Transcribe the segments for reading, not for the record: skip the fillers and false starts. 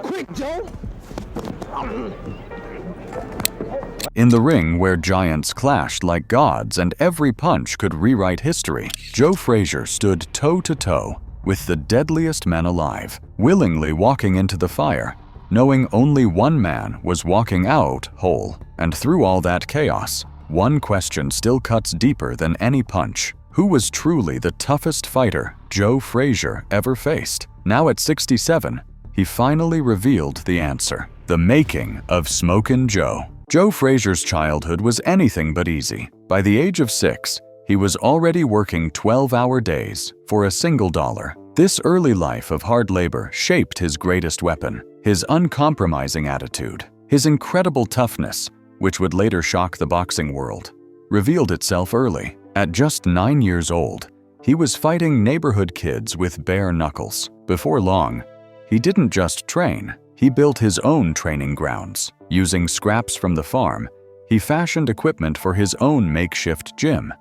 Quick, Joe! In the ring where giants clashed like gods and every punch could rewrite history, Joe Frazier stood toe-to-toe with the deadliest men alive, willingly walking into the fire, knowing only one man was walking out whole. And through all that chaos, one question still cuts deeper than any punch. Who was truly the toughest fighter Joe Frazier ever faced? Now at 67, he finally revealed the answer. The making of Smokin' Joe. Joe Frazier's childhood was anything but easy. By the age of 6, he was already working 12-hour days for a single dollar. This early life of hard labor shaped his greatest weapon, his uncompromising attitude. His incredible toughness, which would later shock the boxing world, revealed itself early. At just 9 years old, he was fighting neighborhood kids with bare knuckles. Before long, he didn't just train, he built his own training grounds. Using scraps from the farm, he fashioned equipment for his own makeshift gym,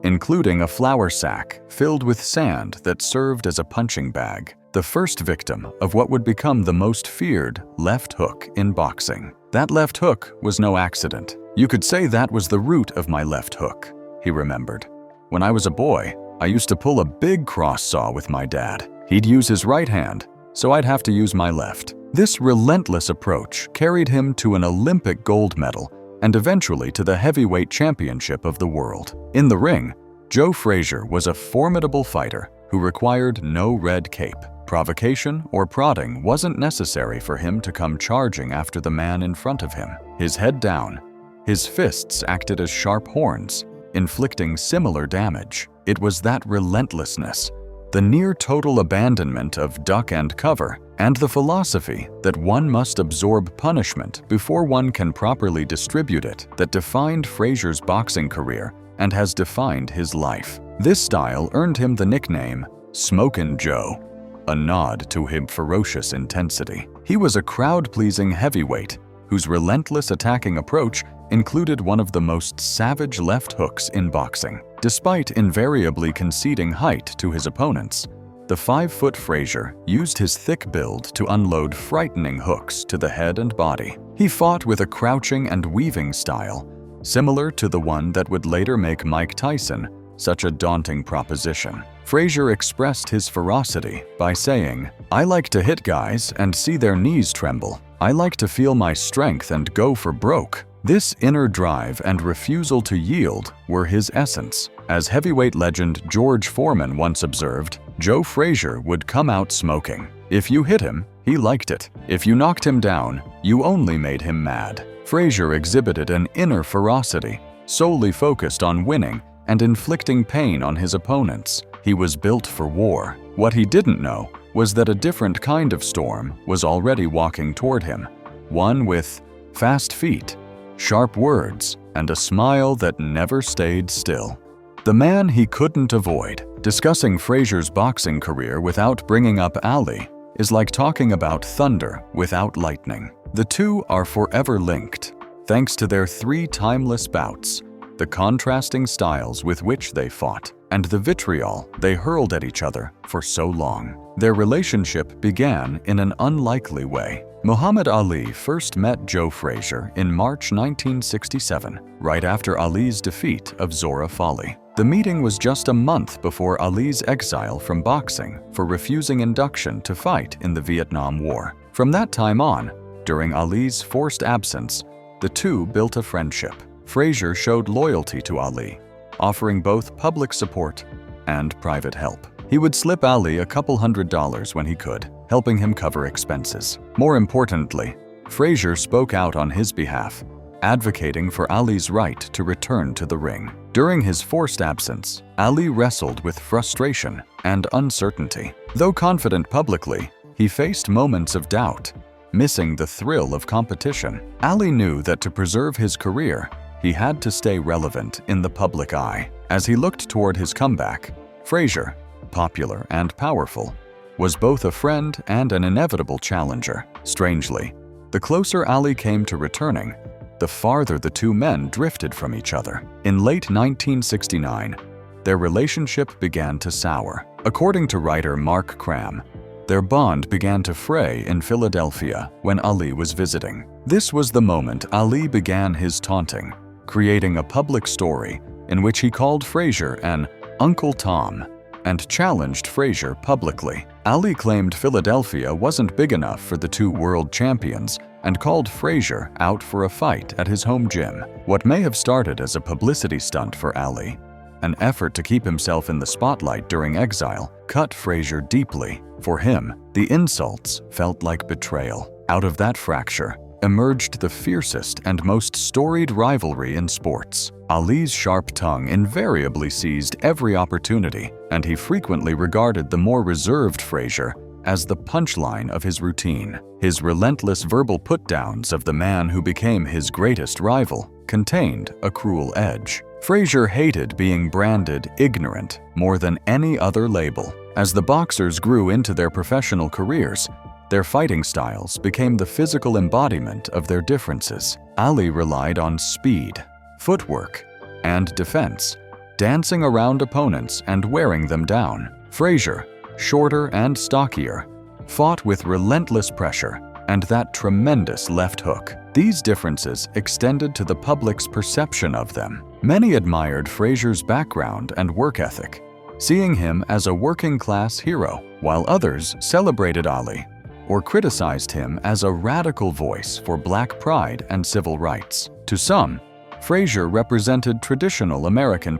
including a flour sack filled with sand that served as a punching bag. The first victim of what would become the most feared left hook in boxing. That left hook was no accident. You could say that was the root of my left hook, he remembered. When I was a boy, I used to pull a big cross saw with my dad. He'd use his right hand, so I'd have to use my left. This relentless approach carried him to an Olympic gold medal and eventually to the heavyweight championship of the world. In the ring, Joe Frazier was a formidable fighter who required no red cape. Provocation or prodding wasn't necessary for him to come charging after the man in front of him. His head down, his fists acted as sharp horns, inflicting similar damage. It was that relentlessness, the near-total abandonment of duck and cover, and the philosophy that one must absorb punishment before one can properly distribute it that defined Frazier's boxing career and has defined his life. This style earned him the nickname Smokin' Joe, a nod to his ferocious intensity. He was a crowd-pleasing heavyweight whose relentless attacking approach included one of the most savage left hooks in boxing. Despite invariably conceding height to his opponents, the 5-foot Frazier used his thick build to unload frightening hooks to the head and body. He fought with a crouching and weaving style, similar to the one that would later make Mike Tyson such a daunting proposition. Frazier expressed his ferocity by saying, "I like to hit guys and see their knees tremble. I like to feel my strength and go for broke." This inner drive and refusal to yield were his essence. As heavyweight legend George Foreman once observed, Joe Frazier would come out smoking. If you hit him, he liked it. If you knocked him down, you only made him mad. Frazier exhibited an inner ferocity, solely focused on winning and inflicting pain on his opponents. He was built for war. What he didn't know was that a different kind of storm was already walking toward him, one with fast feet, sharp words, and a smile that never stayed still. The man he couldn't avoid. Discussing Frazier's boxing career without bringing up Ali is like talking about thunder without lightning. The two are forever linked, thanks to their 3 timeless bouts, the contrasting styles with which they fought, and the vitriol they hurled at each other for so long. Their relationship began in an unlikely way. Muhammad Ali first met Joe Frazier in March 1967, right after Ali's defeat of Zora Fali. The meeting was just a month before Ali's exile from boxing for refusing induction to fight in the Vietnam War. From that time on, during Ali's forced absence, the two built a friendship. Frazier showed loyalty to Ali, offering both public support and private help. He would slip Ali a couple $100s when he could, helping him cover expenses. More importantly, Frazier spoke out on his behalf, advocating for Ali's right to return to the ring. During his forced absence, Ali wrestled with frustration and uncertainty. Though confident publicly, he faced moments of doubt, missing the thrill of competition. Ali knew that to preserve his career, he had to stay relevant in the public eye. As he looked toward his comeback, Frazier, popular and powerful, was both a friend and an inevitable challenger. Strangely, the closer Ali came to returning, the farther the two men drifted from each other. In late 1969, their relationship began to sour. According to writer Mark Cram, their bond began to fray in Philadelphia when Ali was visiting. This was the moment Ali began his taunting, creating a public story in which he called Frazier an Uncle Tom and challenged Frazier publicly. Ali claimed Philadelphia wasn't big enough for the two world champions and called Frazier out for a fight at his home gym. What may have started as a publicity stunt for Ali, an effort to keep himself in the spotlight during exile, cut Frazier deeply. For him, the insults felt like betrayal. Out of that fracture emerged the fiercest and most storied rivalry in sports. Ali's sharp tongue invariably seized every opportunity, and he frequently regarded the more reserved Frazier as the punchline of his routine. His relentless verbal put-downs of the man who became his greatest rival contained a cruel edge. Frazier hated being branded ignorant more than any other label. As the boxers grew into their professional careers, their fighting styles became the physical embodiment of their differences. Ali relied on speed, footwork, and defense, dancing around opponents and wearing them down. Frazier, shorter and stockier, fought with relentless pressure and that tremendous left hook. These differences extended to the public's perception of them. Many admired Frazier's background and work ethic, seeing him as a working-class hero, while others celebrated Ali or criticized him as a radical voice for black pride and civil rights. To some, Frazier represented traditional American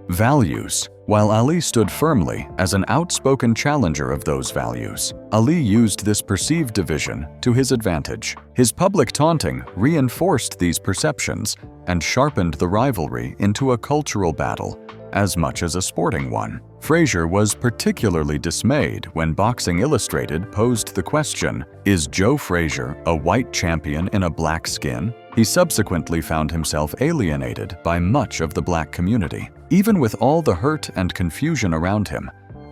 values, while Ali stood firmly as an outspoken challenger of those values. Ali used this perceived division to his advantage. His public taunting reinforced these perceptions and sharpened the rivalry into a cultural battle as much as a sporting one. Frazier was particularly dismayed when Boxing Illustrated posed the question, "Is Joe Frazier a white champion in a black skin?" He subsequently found himself alienated by much of the black community. Even with all the hurt and confusion around him,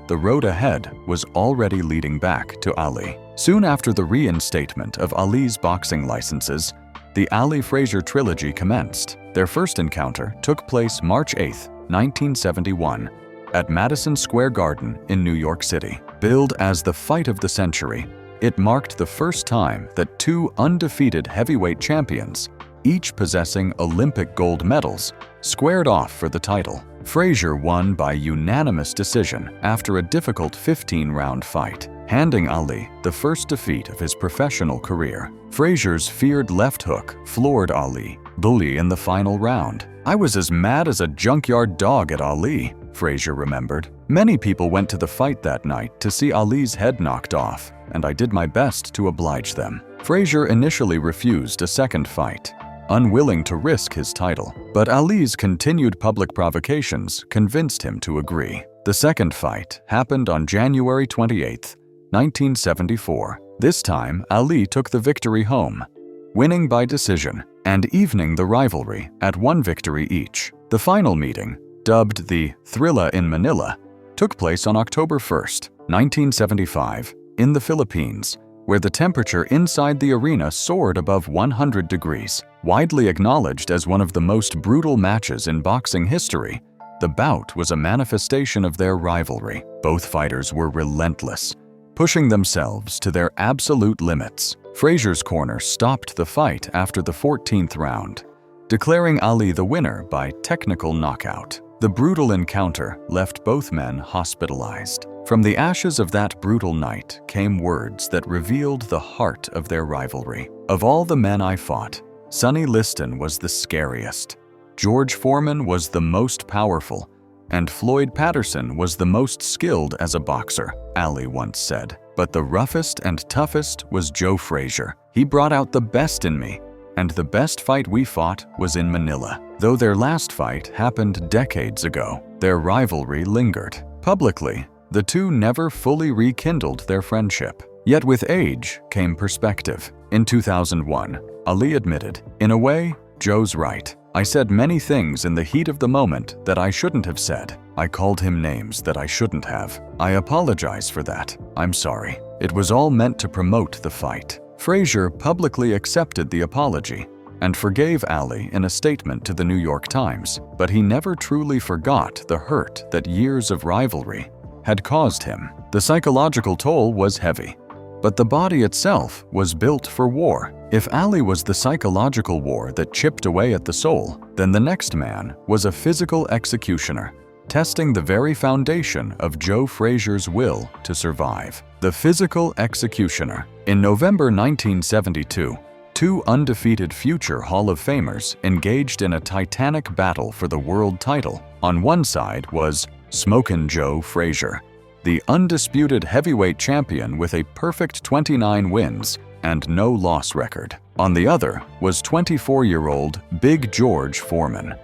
the road ahead was already leading back to Ali. Soon after the reinstatement of Ali's boxing licenses, the Ali-Frazier trilogy commenced. Their first encounter took place March 8, 1971, at Madison Square Garden in New York City. Billed as the fight of the century, it marked the first time that two undefeated heavyweight champions, each possessing Olympic gold medals, squared off for the title. Frazier won by unanimous decision after a difficult 15-round fight, handing Ali the first defeat of his professional career. Frazier's feared left hook floored Ali, bully in the final round. "I was as mad as a junkyard dog at Ali," Frazier remembered. "Many people went to the fight that night to see Ali's head knocked off, and I did my best to oblige them." Frazier initially refused a second fight, unwilling to risk his title, but Ali's continued public provocations convinced him to agree. The second fight happened on January 28, 1974. This time, Ali took the victory home, winning by decision and evening the rivalry at one victory each. The final meeting, dubbed the Thrilla in Manila, took place on October 1, 1975, in the Philippines, where the temperature inside the arena soared above 100 degrees. Widely acknowledged as one of the most brutal matches in boxing history, the bout was a manifestation of their rivalry. Both fighters were relentless, pushing themselves to their absolute limits. Frazier's corner stopped the fight after the 14th round, declaring Ali the winner by technical knockout. The brutal encounter left both men hospitalized. From the ashes of that brutal night came words that revealed the heart of their rivalry. "Of all the men I fought, Sonny Liston was the scariest. George Foreman was the most powerful, and Floyd Patterson was the most skilled as a boxer," Ali once said. "But the roughest and toughest was Joe Frazier. He brought out the best in me, and the best fight we fought was in Manila." Though their last fight happened decades ago, their rivalry lingered. Publicly, the two never fully rekindled their friendship. Yet with age came perspective. In 2001, Ali admitted, "In a way, Joe's right. I said many things in the heat of the moment that I shouldn't have said. I called him names that I shouldn't have. I apologize for that. I'm sorry. It was all meant to promote the fight." Frazier publicly accepted the apology and forgave Ali in a statement to the New York Times, but he never truly forgot the hurt that years of rivalry had caused him. The psychological toll was heavy, but the body itself was built for war. If Ali was the psychological war that chipped away at the soul, then the next man was a physical executioner, testing the very foundation of Joe Frazier's will to survive. The physical executioner. In November 1972, two undefeated future Hall of Famers engaged in a titanic battle for the world title. On one side was Smokin' Joe Frazier, the undisputed heavyweight champion with a perfect 29 wins and no loss record. On the other was 24-year-old Big George Foreman,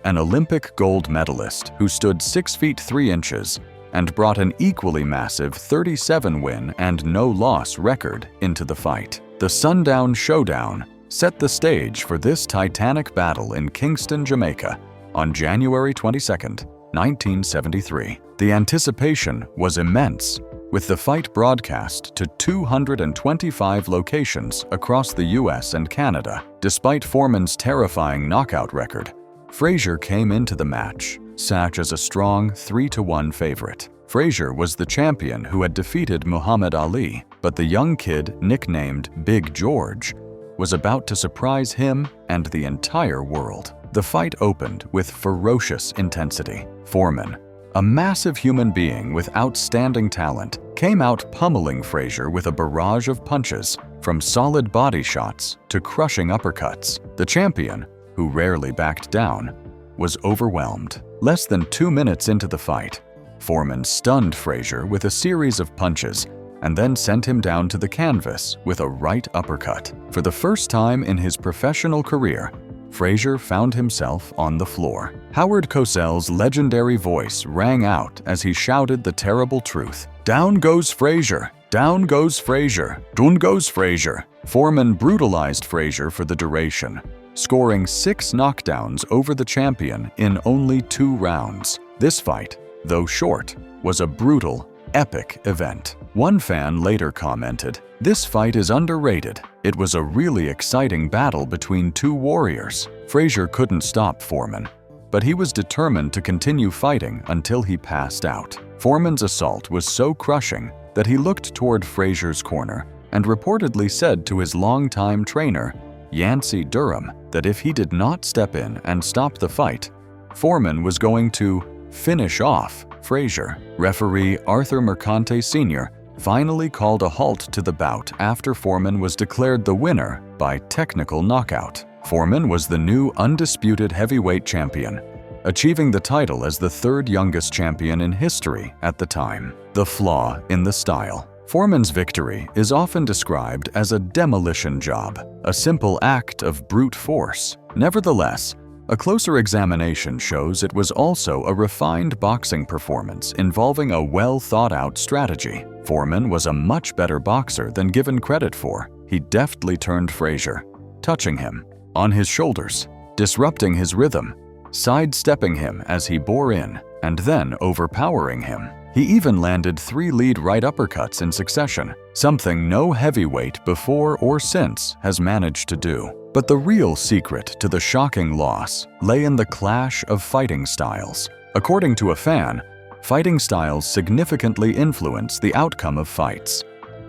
an Olympic gold medalist who stood 6 feet 3 inches and brought an equally massive 37-win and no-loss record into the fight. The Sundown Showdown set the stage for this titanic battle in Kingston, Jamaica, on January 22, 1973. The anticipation was immense, with the fight broadcast to 225 locations across the US and Canada. Despite Foreman's terrifying knockout record, Frazier came into the match such as a strong 3-1 favorite. Frazier was the champion who had defeated Muhammad Ali, but the young kid nicknamed Big George was about to surprise him and the entire world. The fight opened with ferocious intensity. Foreman, a massive human being with outstanding talent, came out pummeling Frazier with a barrage of punches, from solid body shots to crushing uppercuts. The champion, who rarely backed down, was overwhelmed. Less than 2 minutes into the fight, Foreman stunned Frazier with a series of punches and then sent him down to the canvas with a right uppercut. For the first time in his professional career, Frazier found himself on the floor. Howard Cosell's legendary voice rang out as he shouted the terrible truth. "Down goes Frazier! Down goes Frazier! Down goes Frazier!" Foreman brutalized Frazier for the duration, scoring 6 knockdowns over the champion in only 2 rounds. This fight, though short, was a brutal, epic event. One fan later commented, "This fight is underrated. It was a really exciting battle between 2 warriors." Frazier couldn't stop Foreman, but he was determined to continue fighting until he passed out. Foreman's assault was so crushing that he looked toward Frazier's corner and reportedly said to his longtime trainer, Yancey Durham, that if he did not step in and stop the fight, Foreman was going to finish off Frazier. Referee Arthur Mercante Sr. finally called a halt to the bout after Foreman was declared the winner by technical knockout. Foreman was the new undisputed heavyweight champion, achieving the title as the 3rd youngest champion in history at the time. The flaw in the style. Foreman's victory is often described as a demolition job, a simple act of brute force. Nevertheless, a closer examination shows it was also a refined boxing performance involving a well-thought-out strategy. Foreman was a much better boxer than given credit for. He deftly turned Frazier, touching him on his shoulders, disrupting his rhythm, sidestepping him as he bore in, and then overpowering him. He even landed 3 lead right uppercuts in succession, something no heavyweight before or since has managed to do. But the real secret to the shocking loss lay in the clash of fighting styles. According to a fan, fighting styles significantly influence the outcome of fights,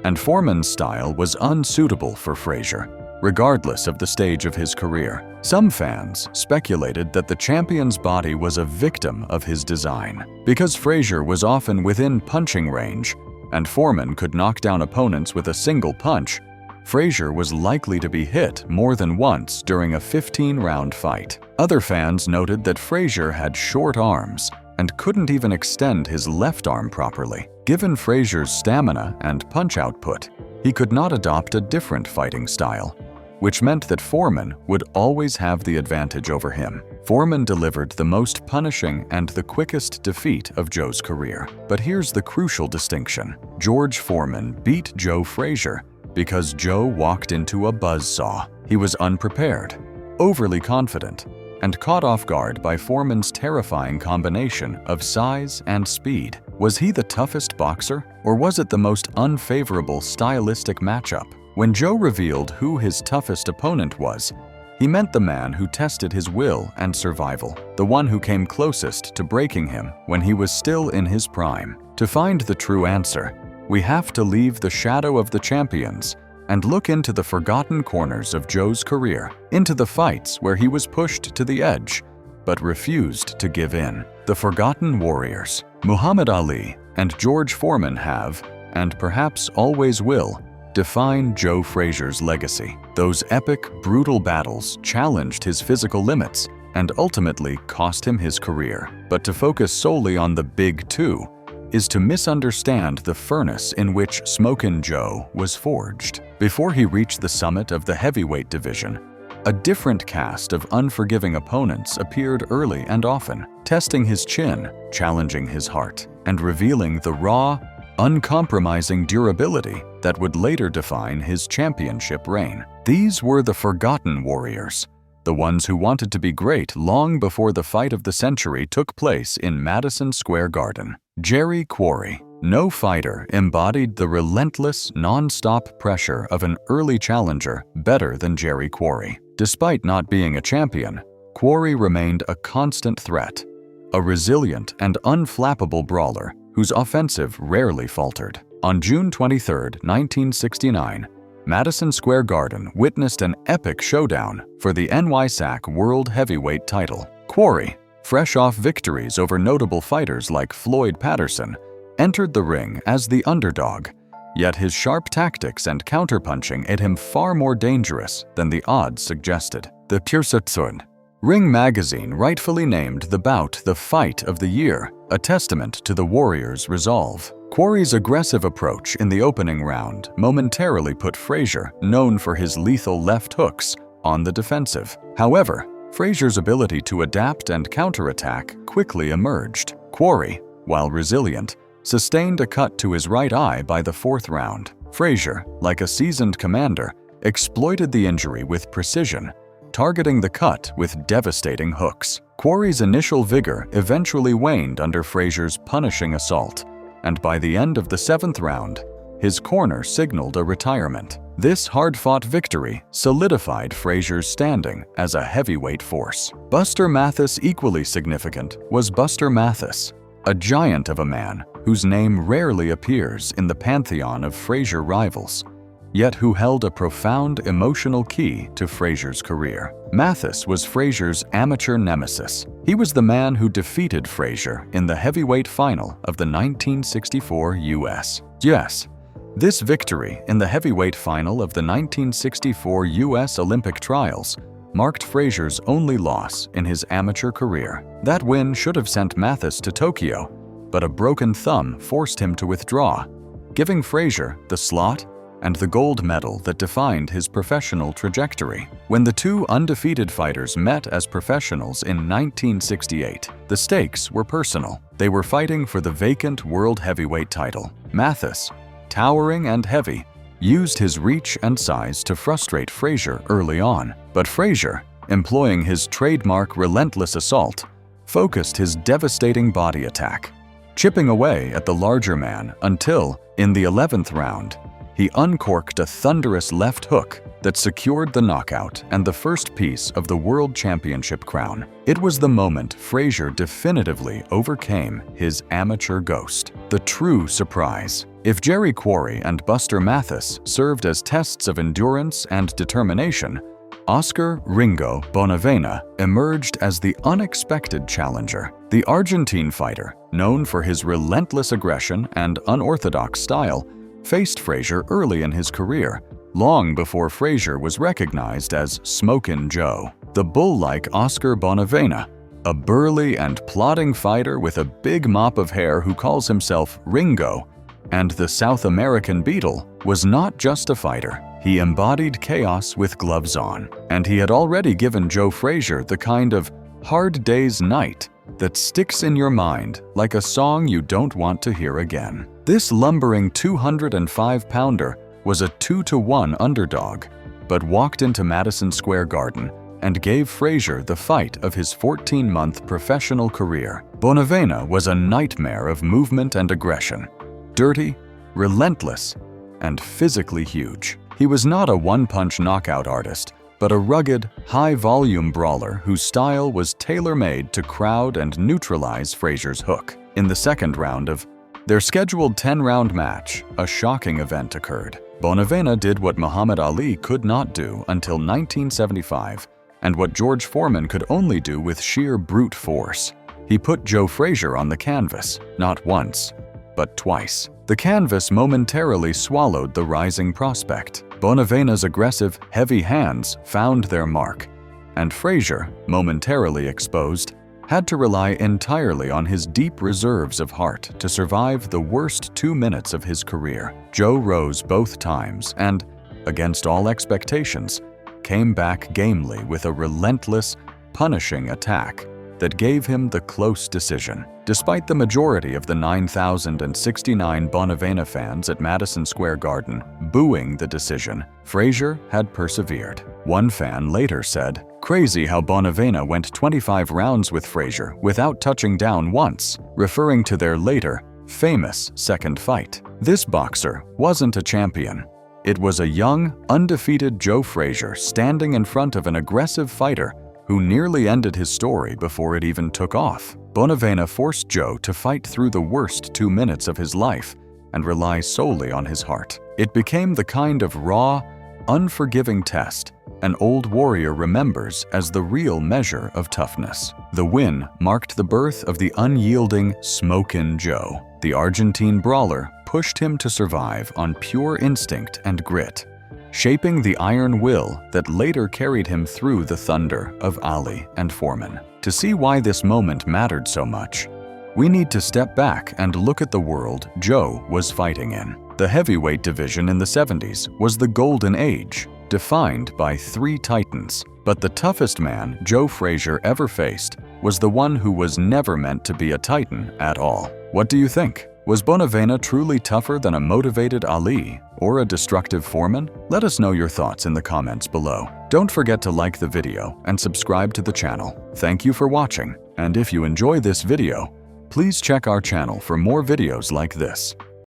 and Foreman's style was unsuitable for Frazier, regardless of the stage of his career. Some fans speculated that the champion's body was a victim of his design. Because Frazier was often within punching range, and Foreman could knock down opponents with a single punch, Frazier was likely to be hit more than once during a 15-round fight. Other fans noted that Frazier had short arms and couldn't even extend his left arm properly. Given Frazier's stamina and punch output, he could not adopt a different fighting style, which meant that Foreman would always have the advantage over him. Foreman delivered the most punishing and the quickest defeat of Joe's career. But here's the crucial distinction. George Foreman beat Joe Frazier because Joe walked into a buzzsaw. He was unprepared, overly confident, and caught off guard by Foreman's terrifying combination of size and speed. Was he the toughest boxer, or was it the most unfavorable stylistic matchup? When Joe revealed who his toughest opponent was, He meant the man who tested his will and survival, the one who came closest to breaking him when he was still in his prime. To find the true answer, we have to leave the shadow of the champions and look into the forgotten corners of Joe's career, into the fights where he was pushed to the edge but refused to give in. The forgotten warriors, Muhammad Ali and George Foreman have, and perhaps always will, define Joe Frazier's legacy. Those epic, brutal battles challenged his physical limits and ultimately cost him his career. But to focus solely on the Big Two is to misunderstand the furnace in which Smokin' Joe was forged. Before he reached the summit of the heavyweight division, a different cast of unforgiving opponents appeared early and often, testing his chin, challenging his heart, and revealing the raw, uncompromising durability that would later define his championship reign. These were the forgotten warriors, the ones who wanted to be great long before the fight of the century took place in Madison Square Garden. Jerry Quarry. No fighter embodied the relentless, non-stop pressure of an early challenger better than Jerry Quarry. Despite not being a champion, Quarry remained a constant threat, a resilient and unflappable brawler whose offensive rarely faltered. On June 23, 1969, Madison Square Garden witnessed an epic showdown for the NYSAC World Heavyweight title. Quarry, fresh off victories over notable fighters like Floyd Patterson, entered the ring as the underdog, yet his sharp tactics and counterpunching made him far more dangerous than the odds suggested. The Pursutzun. Ring magazine rightfully named the bout the fight of the year, a testament to the warrior's resolve. Quarry's aggressive approach in the opening round momentarily put Frazier, known for his lethal left hooks, on the defensive. However, Frazier's ability to adapt and counterattack quickly emerged. Quarry, while resilient, sustained a cut to his right eye by the fourth round. Frazier, like a seasoned commander, exploited the injury with precision, targeting the cut with devastating hooks. Quarry's initial vigor eventually waned under Frazier's punishing assault, and by the end of the seventh round, his corner signaled a retirement. This hard-fought victory solidified Frazier's standing as a heavyweight force. Buster Mathis. Equally significant was Buster Mathis, a giant of a man whose name rarely appears in the pantheon of Frazier rivals, yet who held a profound emotional key to Frazier's career. Mathis was Frazier's amateur nemesis. He was the man who defeated Frazier in the heavyweight final of the 1964 U.S. This victory in the heavyweight final of the 1964 U.S. Olympic trials marked Frazier's only loss in his amateur career. That win should have sent Mathis to Tokyo, but a broken thumb forced him to withdraw, giving Frazier the slot and the gold medal that defined his professional trajectory. When the two undefeated fighters met as professionals in 1968, the stakes were personal. They were fighting for the vacant world heavyweight title. Mathis, towering and heavy, used his reach and size to frustrate Frazier early on, but Frazier, employing his trademark relentless assault, focused his devastating body attack, chipping away at the larger man until, in the 11th round, he uncorked a thunderous left hook that secured the knockout and the first piece of the World Championship crown. It was the moment Frazier definitively overcame his amateur ghost. The true surprise. If Jerry Quarry and Buster Mathis served as tests of endurance and determination, Oscar Ringo Bonavena emerged as the unexpected challenger. The Argentine fighter, known for his relentless aggression and unorthodox style, faced Frazier early in his career, long before Frazier was recognized as Smokin' Joe. The bull-like Oscar Bonavena, a burly and plodding fighter with a big mop of hair who calls himself Ringo, and the South American Beetle, was not just a fighter. He embodied chaos with gloves on, and he had already given Joe Frazier the kind of hard day's night that sticks in your mind like a song you don't want to hear again. This lumbering 205-pounder was a 2-to-1 underdog, but walked into Madison Square Garden and gave Frazier the fight of his 14-month professional career. Bonavena was a nightmare of movement and aggression, dirty, relentless, and physically huge. He was not a one-punch knockout artist, but a rugged, high-volume brawler whose style was tailor-made to crowd and neutralize Frazier's hook. In the second round of their scheduled 10-round match, a shocking event occurred. Bonavena did what Muhammad Ali could not do until 1975, and what George Foreman could only do with sheer brute force. He put Joe Frazier on the canvas, not once, but twice. The canvas momentarily swallowed the rising prospect. Bonavena's aggressive, heavy hands found their mark, and Frazier, momentarily exposed, had to rely entirely on his deep reserves of heart to survive the worst 2 minutes of his career. Joe rose both times and, against all expectations, came back gamely with a relentless, punishing attack that gave him the close decision. Despite the majority of the 9,069 Bonavena fans at Madison Square Garden booing the decision, Frazier had persevered. One fan later said, "Crazy how Bonavena went 25 rounds with Frazier without touching down once," referring to their later, famous second fight. This boxer wasn't a champion. It was a young, undefeated Joe Frazier standing in front of an aggressive fighter who nearly ended his story before it even took off. Bonavena forced Joe to fight through the worst 2 minutes of his life and rely solely on his heart. It became the kind of raw, unforgiving test an old warrior remembers as the real measure of toughness. The win marked the birth of the unyielding Smokin' Joe. The Argentine brawler pushed him to survive on pure instinct and grit, shaping the iron will that later carried him through the thunder of Ali and Foreman. To see why this moment mattered so much, we need to step back and look at the world Joe was fighting in. The heavyweight division in the 70s was the golden age, defined by 3 titans. But the toughest man Joe Frazier ever faced was the one who was never meant to be a titan at all. What do you think? Was Bonavena truly tougher than a motivated Ali or a destructive Foreman? Let us know your thoughts in the comments below. Don't forget to like the video and subscribe to the channel. Thank you for watching, and if you enjoy this video, please check our channel for more videos like this.